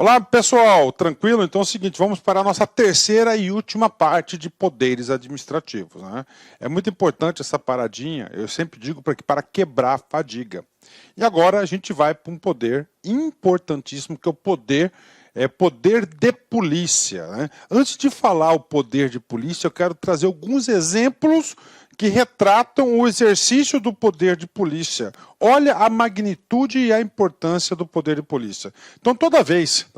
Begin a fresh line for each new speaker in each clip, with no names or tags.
Olá, pessoal, tranquilo? Então é o seguinte, vamos para a nossa terceira e última parte de poderes administrativos, né? É muito importante essa paradinha, eu sempre digo para quebrar a fadiga. E agora a gente vai para um poder importantíssimo, que é o poder de polícia, né? Antes de falar o poder de polícia, eu quero trazer alguns exemplos que retratam o exercício do poder de polícia. Olha a magnitude e a importância do poder de polícia. Então, toda vez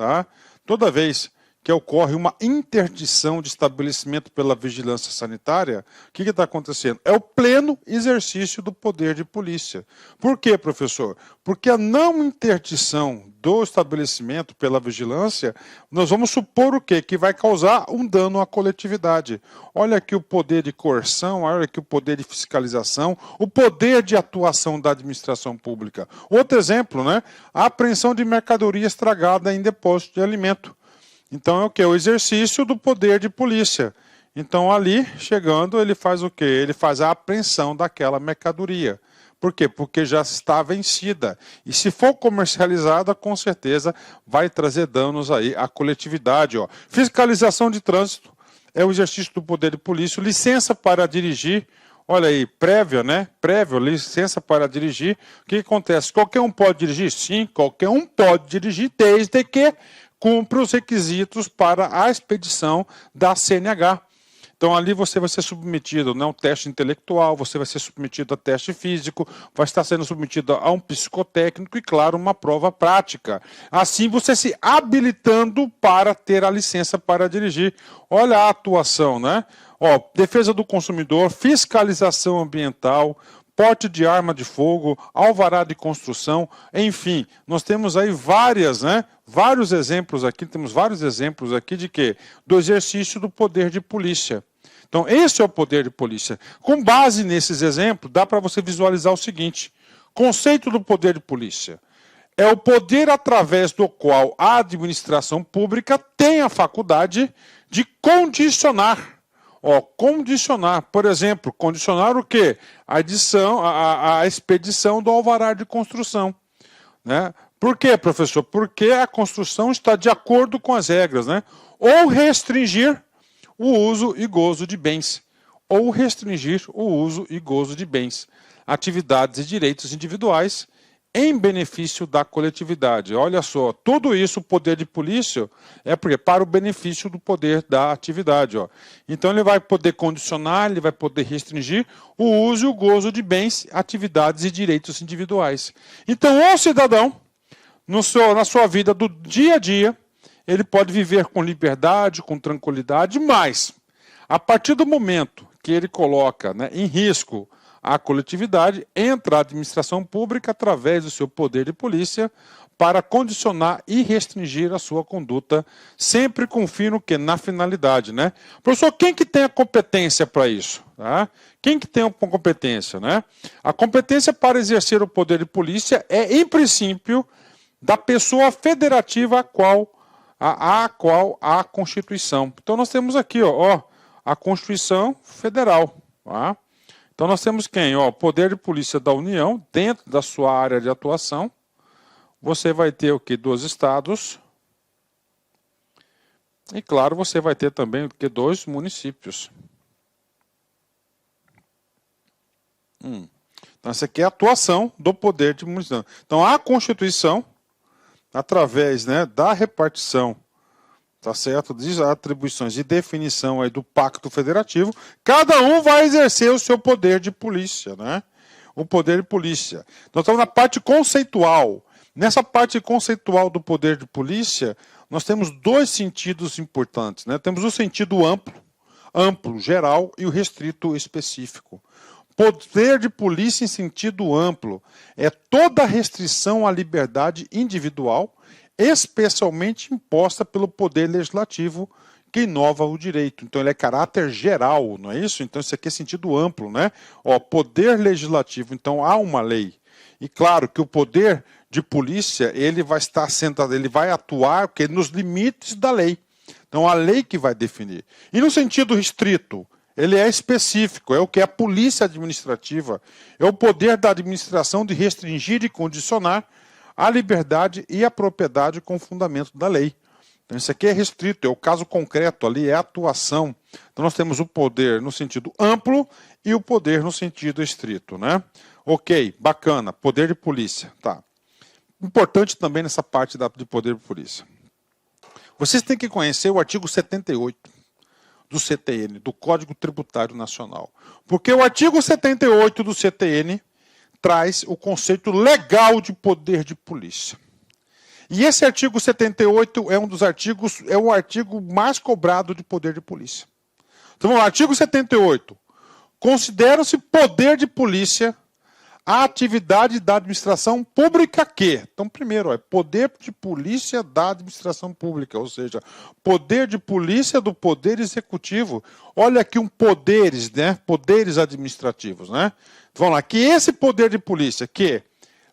que ocorre uma interdição de estabelecimento pela vigilância sanitária, o que está acontecendo? É o pleno exercício do poder de polícia. Por quê, professor? Porque a não interdição do estabelecimento pela vigilância, nós vamos supor o quê? Que vai causar um dano à coletividade. Olha aqui o poder de coerção, olha aqui o poder de fiscalização, o poder de atuação da administração pública. Outro exemplo, né? A apreensão de mercadoria estragada em depósito de alimento. Então é o que? O exercício do poder de polícia. Então ali, chegando, ele faz o quê? Ele faz a apreensão daquela mercadoria. Por quê? Porque já está vencida. E se for comercializada, com certeza vai trazer danos aí à coletividade. Ó. Fiscalização de trânsito é o exercício do poder de polícia. Licença para dirigir. Olha aí, prévia, né? Prévia, licença para dirigir. O que acontece? Qualquer um pode dirigir? Sim, qualquer um pode dirigir, desde que cumpre os requisitos para a expedição da CNH. Então ali você vai ser submetido a um teste intelectual, você vai ser submetido a teste físico, vai estar sendo submetido a um psicotécnico e, claro, uma prova prática. Assim você se habilitando para ter a licença para dirigir. Olha a atuação, né? Ó, defesa do consumidor, fiscalização ambiental, porte de arma de fogo, alvará de construção, enfim, nós temos aí vários exemplos aqui, de quê? Do exercício do poder de polícia. Então, esse é o poder de polícia. Com base nesses exemplos, dá para você visualizar o seguinte: conceito do poder de polícia. É o poder através do qual a administração pública tem a faculdade de condicionar. Condicionar, por exemplo, condicionar o quê? A expedição do alvará de construção. Né? Por quê, professor? Porque a construção está de acordo com as regras, né? Ou restringir o uso e gozo de bens. Ou restringir o uso e gozo de bens. Atividades e direitos individuais em benefício da coletividade. Olha só, tudo isso, o poder de polícia, é para o benefício do poder da atividade. Ó. Então ele vai poder condicionar, ele vai poder restringir o uso e o gozo de bens, atividades e direitos individuais. Então o cidadão, na sua vida do dia a dia, ele pode viver com liberdade, com tranquilidade, mas a partir do momento que ele coloca, né, em risco a coletividade, entra a administração pública através do seu poder de polícia para condicionar e restringir a sua conduta, sempre com fim no quê? Na finalidade, né? Professor, quem que tem a competência para isso? Tá? Quem que tem a competência, né? A competência para exercer o poder de polícia é, em princípio, da pessoa federativa a qual a Constituição. Então nós temos aqui, ó, a Constituição Federal, tá? Então nós temos quem? O poder de polícia da União, dentro da sua área de atuação. Você vai ter o quê? 2 estados. E claro, você vai ter também o quê? 2 municípios. Então essa aqui é a atuação do poder de polícia. Então a Constituição, através, né, da repartição, tá certo? Diz atribuições e definição aí do Pacto Federativo, cada um vai exercer o seu poder de polícia, né? O poder de polícia. Nós estamos na parte conceitual. Nessa parte conceitual do poder de polícia, nós temos 2 sentidos importantes, né? Temos o sentido amplo, geral, e o restrito, específico. Poder de polícia em sentido amplo é toda restrição à liberdade individual, especialmente imposta pelo poder legislativo, que inova o direito. Então ele é caráter geral, não é isso? Então isso aqui é sentido amplo, né? Poder legislativo, então há uma lei. E claro que o poder de polícia, ele vai atuar porque nos limites da lei. Então a lei que vai definir. E no sentido restrito, ele é específico, é o que é a polícia administrativa, é o poder da administração de restringir e condicionar a liberdade e a propriedade com fundamento da lei. Então, isso aqui é restrito, é o caso concreto ali, é a atuação. Então, nós temos o poder no sentido amplo e o poder no sentido estrito, né? Ok, bacana, poder de polícia, tá. Importante também nessa parte de poder de polícia. Vocês têm que conhecer o artigo 78 do CTN, do Código Tributário Nacional. Porque o artigo 78 do CTN traz o conceito legal de poder de polícia. E esse artigo 78 é um dos artigos, é o artigo mais cobrado de poder de polícia. Então, vamos lá, artigo 78. Considera-se poder de polícia a atividade da administração pública que... Então, primeiro, é poder de polícia da administração pública, ou seja, poder de polícia do poder executivo. Olha aqui um poderes, né? Poderes administrativos, né? Então, vamos lá, que esse poder de polícia que,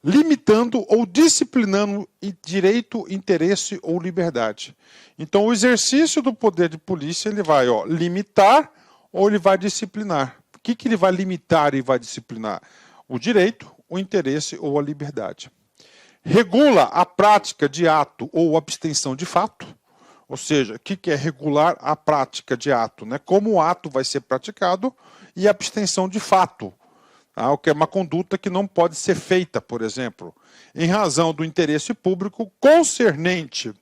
limitando ou disciplinando direito, interesse ou liberdade. Então, o exercício do poder de polícia, ele vai limitar ou ele vai disciplinar. O que ele vai limitar e vai disciplinar? O direito, o interesse ou a liberdade. Regula a prática de ato ou abstenção de fato, ou seja, o que é regular a prática de ato, né? Como o ato vai ser praticado e a abstenção de fato, o que é uma conduta que não pode ser feita, por exemplo, em razão do interesse público concernente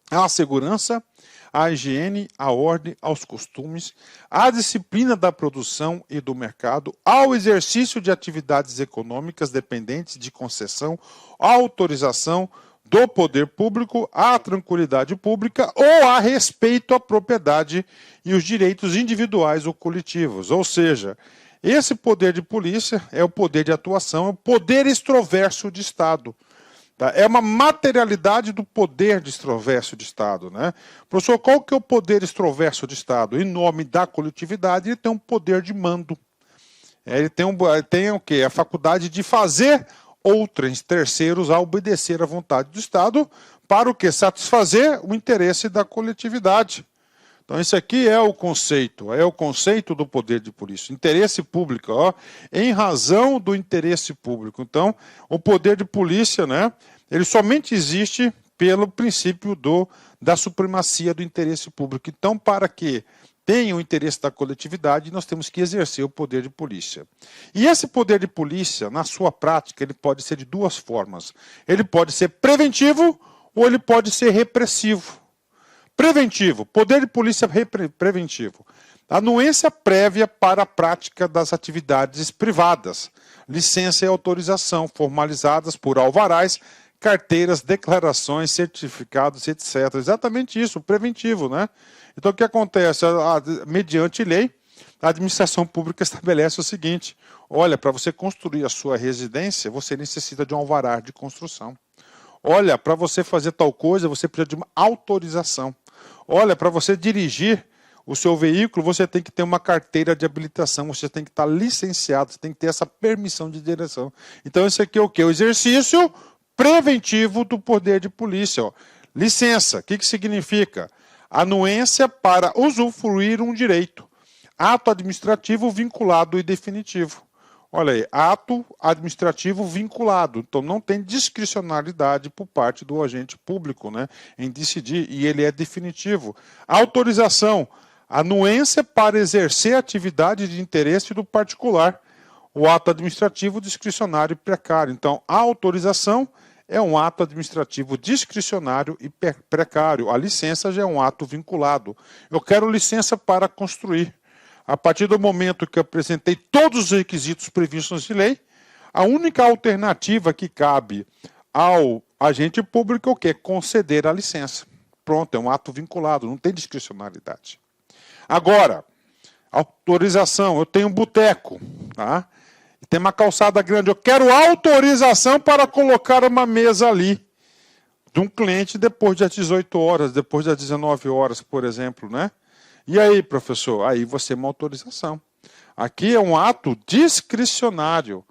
à segurança, à higiene, à ordem, aos costumes, à disciplina da produção e do mercado, ao exercício de atividades econômicas dependentes de concessão, à autorização do poder público, à tranquilidade pública ou a respeito à propriedade e os direitos individuais ou coletivos. Ou seja, esse poder de polícia é o poder de atuação, é o poder extroverso de Estado. É uma materialidade do poder de extroverso de Estado, né? Professor, qual que é o poder extroverso de Estado? Em nome da coletividade, ele tem um poder de mando. Ele tem o quê? A faculdade de fazer outros terceiros a obedecer à vontade do Estado para o quê? Satisfazer o interesse da coletividade. Então, isso aqui é o conceito do poder de polícia. Interesse público, em razão do interesse público. Então, o poder de polícia, né, ele somente existe pelo princípio da supremacia do interesse público. Então, para que tenha o interesse da coletividade, nós temos que exercer o poder de polícia. E esse poder de polícia, na sua prática, ele pode ser de duas formas. Ele pode ser preventivo ou ele pode ser repressivo. Preventivo, poder de polícia preventivo. Anuência prévia para a prática das atividades privadas. Licença e autorização formalizadas por alvarás, carteiras, declarações, certificados, etc. Exatamente isso, preventivo, né? Então, o que acontece? Mediante lei, a administração pública estabelece o seguinte: olha, para você construir a sua residência, você necessita de um alvará de construção. Olha, para você fazer tal coisa, você precisa de uma autorização. Olha, para você dirigir o seu veículo, você tem que ter uma carteira de habilitação, você tem que estar licenciado, você tem que ter essa permissão de direção. Então, isso aqui é o quê? O exercício preventivo do poder de polícia. Licença, o que significa? Anuência para usufruir um direito. Ato administrativo vinculado e definitivo. Olha aí, ato administrativo vinculado. Então, não tem discricionalidade por parte do agente público, né, em decidir, e ele é definitivo. Autorização, anuência para exercer atividade de interesse do particular. O ato administrativo discricionário e precário. Então, a autorização é um ato administrativo discricionário e precário. A licença já é um ato vinculado. Eu quero licença para construir. A partir do momento que eu apresentei todos os requisitos previstos em lei, a única alternativa que cabe ao agente público é o quê? Conceder a licença. Pronto, é um ato vinculado, não tem discricionalidade. Agora, autorização, eu tenho um boteco, tá? Tem uma calçada grande, eu quero autorização para colocar uma mesa ali de um cliente depois das 18 horas, depois das 19 horas, por exemplo, né? E aí, professor? Aí você é uma autorização. Aqui é um ato discricionário.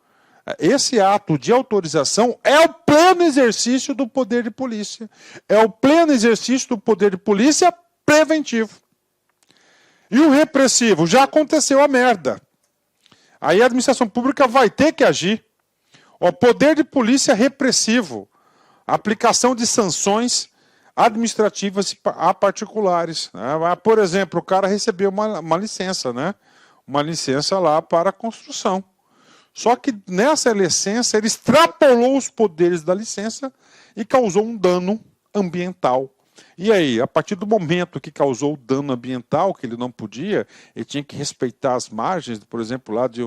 Esse ato de autorização é o pleno exercício do poder de polícia. É o pleno exercício do poder de polícia preventivo. E o repressivo? Já aconteceu a merda. Aí a administração pública vai ter que agir. O poder de polícia repressivo. Aplicação de sanções administrativas a particulares, né? Por exemplo, o cara recebeu uma licença, né? Uma licença lá para construção. Só que nessa licença ele extrapolou os poderes da licença e causou um dano ambiental. E aí, a partir do momento que causou o dano ambiental, que ele não podia, ele tinha que respeitar as margens, por exemplo, lá de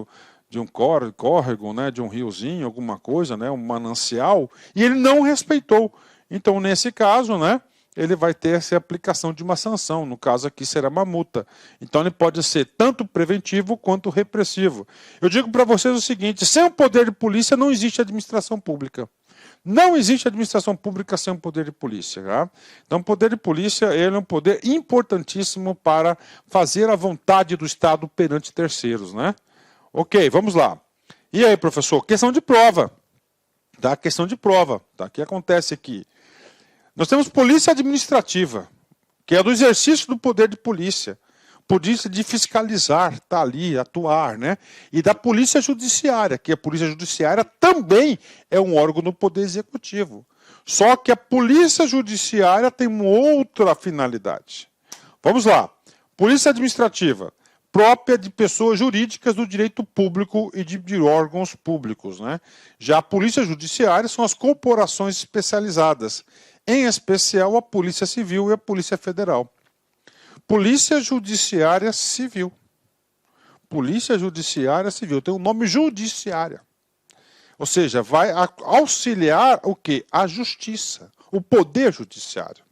um córrego, né, de um riozinho, alguma coisa, né, um manancial, e ele não respeitou. Então, nesse caso, né, ele vai ter essa aplicação de uma sanção, no caso aqui será uma multa. Então ele pode ser tanto preventivo quanto repressivo. Eu digo para vocês o seguinte, sem o poder de polícia não existe administração pública. Não existe administração pública sem o poder de polícia. Tá? Então o poder de polícia ele é um poder importantíssimo para fazer a vontade do Estado perante terceiros. Né? Ok, vamos lá. E aí, professor? Questão de prova. Tá? Questão de prova. Tá? O que acontece aqui? Nós temos polícia administrativa, que é do exercício do poder de polícia. Polícia de fiscalizar, tá ali, atuar, né? E da polícia judiciária, que a polícia judiciária também é um órgão do poder executivo. Só que a polícia judiciária tem uma outra finalidade. Vamos lá. Polícia administrativa, própria de pessoas jurídicas do direito público e de órgãos públicos, né? Já a polícia judiciária são as corporações especializadas, em especial a Polícia Civil e a Polícia Federal. Polícia Judiciária Civil. Polícia Judiciária Civil. Tem o nome judiciária. Ou seja, vai auxiliar o quê? A justiça, o poder judiciário.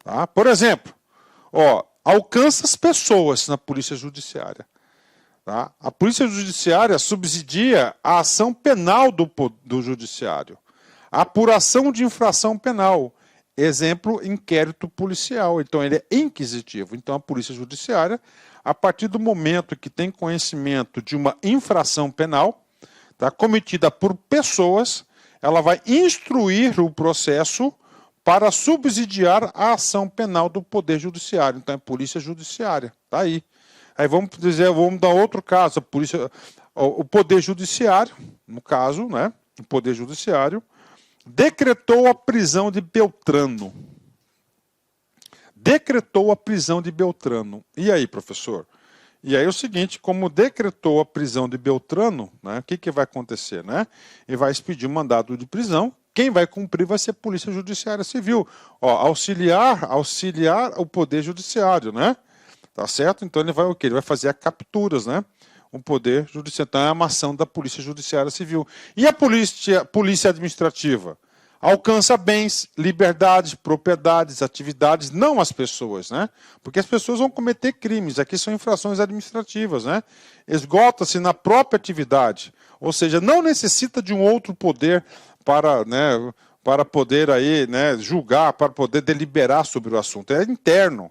Tá? Por exemplo, alcança as pessoas na Polícia Judiciária. Tá? A Polícia Judiciária subsidia a ação penal do Judiciário. A apuração de infração penal. Exemplo, inquérito policial. Então, ele é inquisitivo. Então, a Polícia Judiciária, a partir do momento que tem conhecimento de uma infração penal, tá, cometida por pessoas, ela vai instruir o processo para subsidiar a ação penal do Poder Judiciário. Então, é Polícia Judiciária. Está aí. Aí vamos dar outro caso. O Poder Judiciário, no caso, né, o Poder Judiciário, decretou a prisão de Beltrano. Decretou a prisão de Beltrano. E aí, professor? E aí é o seguinte, como decretou a prisão de Beltrano, né, o que vai acontecer? Né? Ele vai expedir um mandado de prisão, quem vai cumprir vai ser a Polícia Judiciária Civil. Auxiliar o Poder Judiciário, né? Tá certo? Então ele vai o quê? Ele vai fazer as capturas, né? O Poder Judiciário. Então é uma ação da Polícia Judiciária Civil. E a Polícia Administrativa? Alcança bens, liberdades, propriedades, atividades, não as pessoas, né? Porque as pessoas vão cometer crimes, aqui são infrações administrativas, né? Esgota-se na própria atividade, ou seja, não necessita de um outro poder para poder aí, né, julgar, para poder deliberar sobre o assunto, é interno.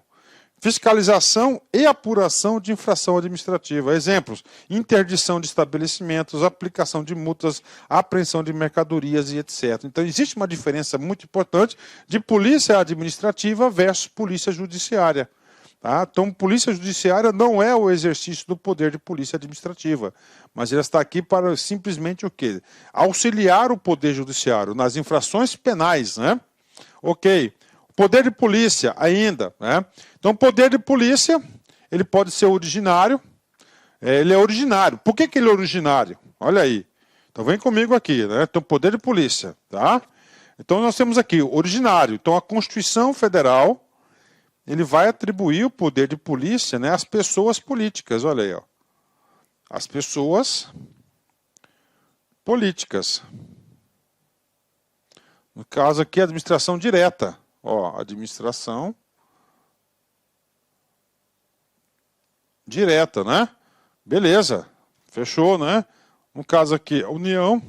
Fiscalização e apuração de infração administrativa. Exemplos, interdição de estabelecimentos, aplicação de multas, apreensão de mercadorias e etc. Então, existe uma diferença muito importante de polícia administrativa versus polícia judiciária. Tá? Então, polícia judiciária não é o exercício do poder de polícia administrativa, mas ela está aqui para simplesmente o quê? Auxiliar o poder judiciário nas infrações penais, né? Ok. Poder de polícia ainda, né? Então, o poder de polícia, ele pode ser originário, ele é originário. Por que ele é originário? Olha aí. Então, vem comigo aqui, né? Então, poder de polícia, tá? Então, nós temos aqui originário. Então, a Constituição Federal, ele vai atribuir o poder de polícia, né, às pessoas políticas, olha aí, ó. As pessoas políticas. No caso aqui, a administração direta. Administração direta, né? Beleza, fechou, né? No caso aqui, a União,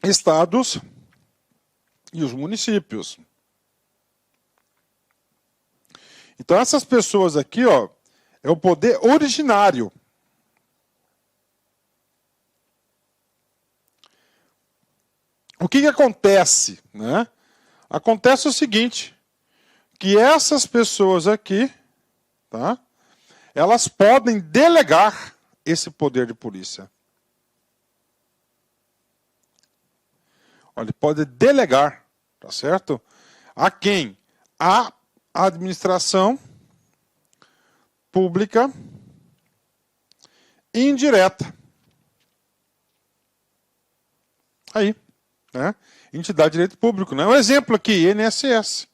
estados e os municípios. Então, essas pessoas aqui, é o poder originário. O que acontece? Né? Acontece o seguinte, que essas pessoas aqui, tá, elas podem delegar esse poder de polícia. Olha, ele pode delegar, tá certo? A quem? A administração pública indireta. Aí, né? Entidade de direito público, né? Um exemplo aqui, INSS.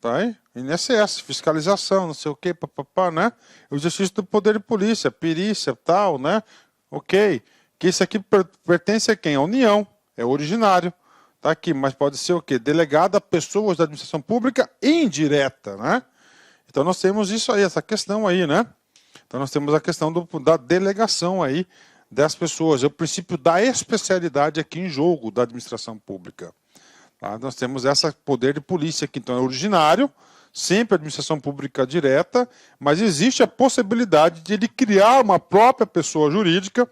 Tá aí? INSS, fiscalização, não sei o quê, papapá, né? O exercício do poder de polícia, perícia, tal, né? Ok. Que isso aqui pertence a quem? A União, é originário. Tá aqui, mas pode ser o quê? Delegado a pessoas da administração pública indireta, né? Então nós temos isso aí, essa questão aí, né? Então nós temos a questão da delegação aí das pessoas. É o princípio da especialidade aqui em jogo da administração pública. Tá? Nós temos esse poder de polícia aqui, então é originário, sempre administração pública direta, mas existe a possibilidade de ele criar uma própria pessoa jurídica.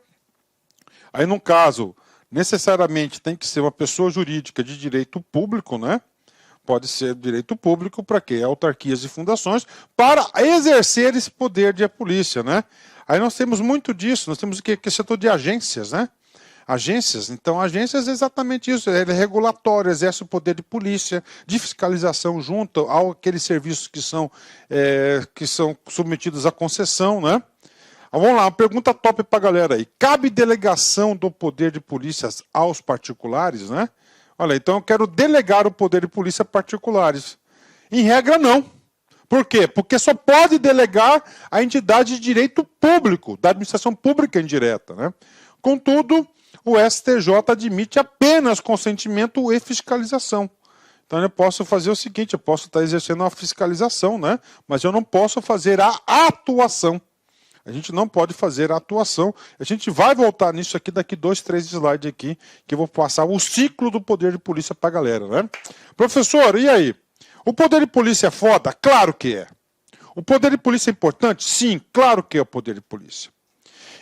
Aí, no caso, necessariamente tem que ser uma pessoa jurídica de direito público, né? Pode ser direito público para quê? Autarquias e fundações, para exercer esse poder de polícia, né? Aí nós temos muito disso, nós temos o que? Que setor de agências, né? Agências, então agências é exatamente isso, ele é regulatório, exerce o poder de polícia, de fiscalização junto àqueles serviços que são submetidos à concessão, né? Vamos lá, uma pergunta top para a galera aí. Cabe delegação do poder de polícia aos particulares, né? Olha, então eu quero delegar o poder de polícia a particulares. Em regra, não. Por quê? Porque só pode delegar a entidade de direito público, da administração pública indireta, né? Contudo, o STJ admite apenas consentimento e fiscalização. Então eu posso fazer o seguinte, eu posso estar exercendo uma fiscalização, né? Mas eu não posso fazer a atuação. A gente não pode fazer a atuação. A gente vai voltar nisso aqui daqui 2, 3 slides aqui, que eu vou passar o ciclo do poder de polícia para a galera, né? Professor, e aí? O poder de polícia é foda? Claro que é. O poder de polícia é importante? Sim, claro que é o poder de polícia.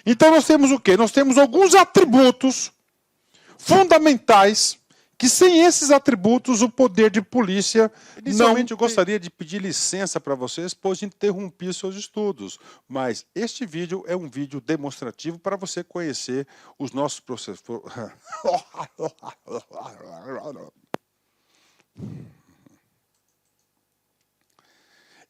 Então nós temos o quê? Nós temos alguns atributos fundamentais que sem esses atributos o poder de polícia Inicialmente eu gostaria de pedir licença para vocês, pois interrompi seus estudos, mas este vídeo é um vídeo demonstrativo para você conhecer os nossos processos.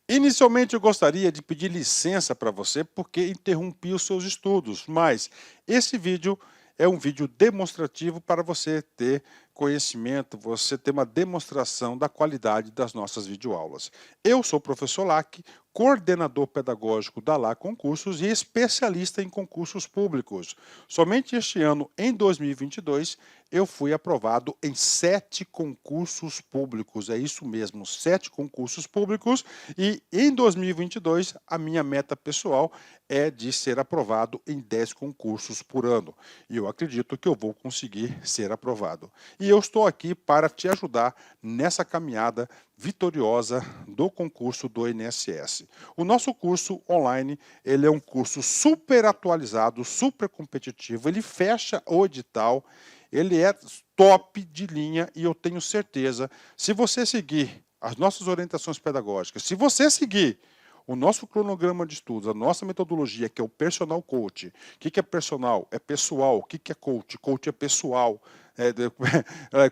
Inicialmente eu gostaria de pedir licença para você porque interrompi os seus estudos, mas esse vídeo é um vídeo demonstrativo para você ter conhecimento, você ter uma demonstração da qualidade das nossas videoaulas. Eu sou o professor Lac, coordenador pedagógico da LA Concursos e especialista em concursos públicos. Somente este ano, em 2022, eu fui aprovado em 7 concursos públicos. É isso mesmo, 7 concursos públicos. E em 2022, a minha meta pessoal é de ser aprovado em 10 concursos por ano. E eu acredito que eu vou conseguir ser aprovado. E eu estou aqui para te ajudar nessa caminhada vitoriosa do concurso do INSS. O nosso curso online, ele é um curso super atualizado, super competitivo, ele fecha o edital, ele é top de linha e eu tenho certeza, se você seguir as nossas orientações pedagógicas, se você seguir o nosso cronograma de estudos, a nossa metodologia, que é o Personal Coach. O que é personal? É pessoal. O que é coach? Coach é pessoal.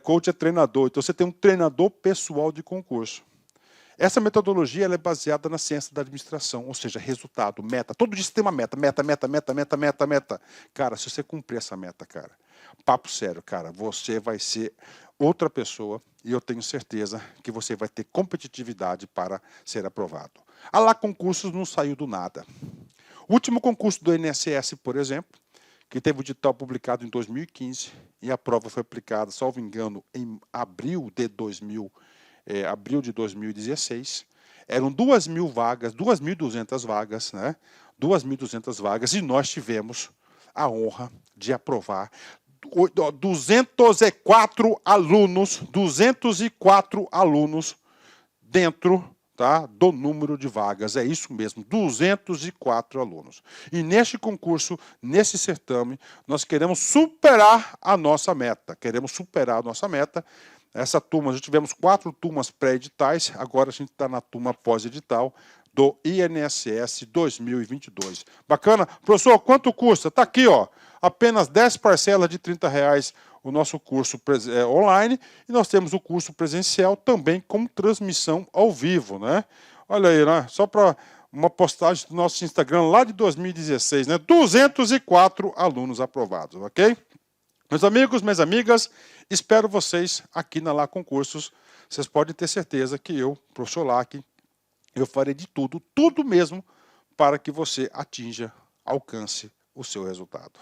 Coach é treinador. Então você tem um treinador pessoal de concurso. Essa metodologia ela é baseada na ciência da administração, ou seja, resultado, meta. Todo dia você tem uma meta, meta. Cara, se você cumprir essa meta, cara, papo sério, cara, você vai ser outra pessoa e eu tenho certeza que você vai ter competitividade para ser aprovado. A LA Concursos não saiu do nada. O último concurso do INSS, por exemplo, que teve o edital publicado em 2015 e a prova foi aplicada, salvo engano, em abril de 2016, eram 2.000 vagas, 2.200 vagas, né? 2.200 vagas e nós tivemos a honra de aprovar 204 alunos dentro do número de vagas. É isso mesmo, 204 alunos. E neste concurso, nesse certame, nós queremos superar a nossa meta. Essa turma, já tivemos 4 turmas pré-editais, agora a gente está na turma pós-edital do INSS 2022. Bacana? Professor, quanto custa? Está aqui, ó. apenas 10 parcelas de R$ 30 o nosso curso online, e nós temos o curso presencial também com transmissão ao vivo, né? Olha aí, né? Só para uma postagem do nosso Instagram lá de 2016, né? 204 alunos aprovados, ok? Meus amigos, minhas amigas, espero vocês aqui na Lá Concursos. Vocês podem ter certeza que eu, professor Lac, eu farei de tudo, tudo mesmo, para que você atinja, alcance o seu resultado.